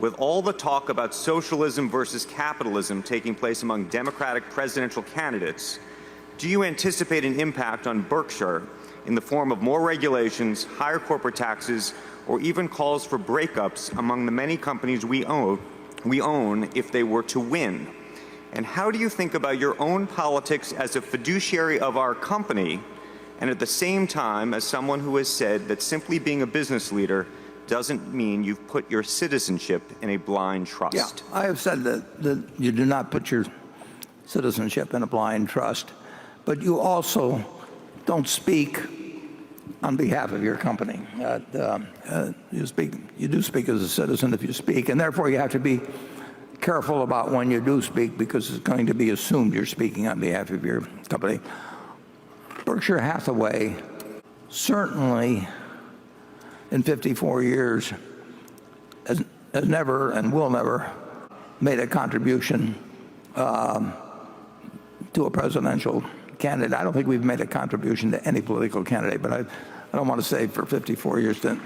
With all the talk about socialism versus capitalism taking place among Democratic presidential candidates, do you anticipate an impact on Berkshire in the form of more regulations, higher corporate taxes, or even calls for breakups among the many companies we own if they were to win? And how do you think about your own politics as a fiduciary of our company, and at the same time as someone who has said that simply being a business leader doesn't mean you've put your citizenship in a blind trust? Yeah, I have said that you do not put your citizenship in a blind trust, but you also don't speak on behalf of your company. You do speak as a citizen if you speak, and therefore you have to be careful about when you do speak, because it's going to be assumed you're speaking on behalf of your company. Berkshire Hathaway certainly in 54 years has never and will never made a contribution to a presidential candidate. I don't think we've made a contribution to any political candidate, but I don't want to say for 54 years that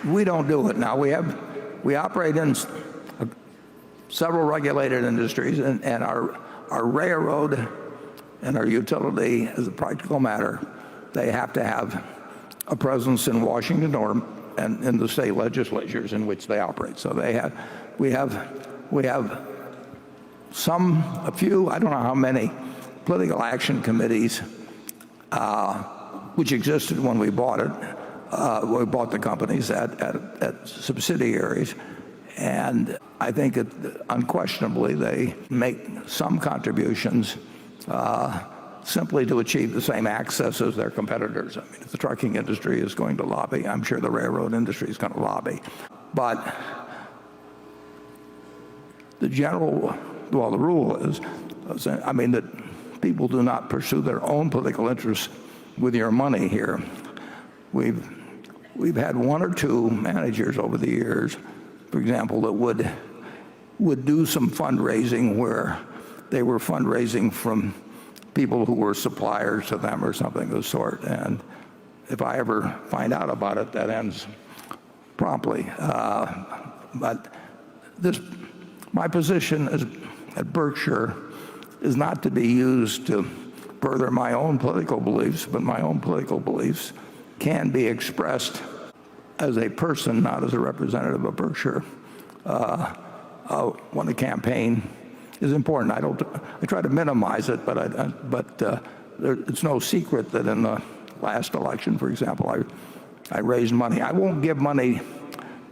we don't do it now. We operate in several regulated industries, and our railroad and our utility, as a practical matter, they have to have a presence in Washington and in the state legislatures in which they operate. So we have a few, I don't know how many, political action committees, which existed when we bought it. We bought the companies at subsidiaries, and I think unquestionably they make some contributions simply to achieve the same access as their competitors. I mean, if the trucking industry is going to lobby, I'm sure the railroad industry is going to lobby. But the rule is, I mean, that people do not pursue their own political interests with your money here. We've had one or two managers over the years, for example, that would do some fundraising where they were fundraising from people who were suppliers to them or something of the sort. And if I ever find out about it, that ends promptly. But my position at Berkshire is not to be used to further my own political beliefs, but my own political beliefs can be expressed as a person, not as a representative of Berkshire. When a campaign is important, I try to minimize it, but it's no secret that in the last election, for example, I raised money. I won't give money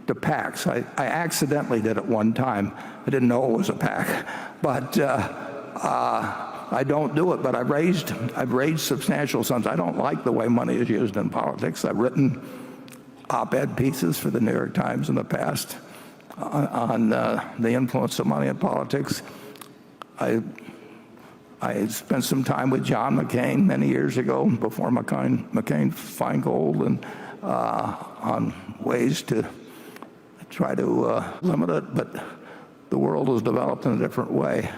to PACs. I accidentally did it one time. I didn't know it was a PAC, but I don't do it. But I've raised substantial sums. I don't like the way money is used in politics. I've written op-ed pieces for the New York Times in the past on the influence of money in politics. I spent some time with John McCain many years ago, before McCain-Feingold, and on ways to try to limit it, but the world has developed in a different way.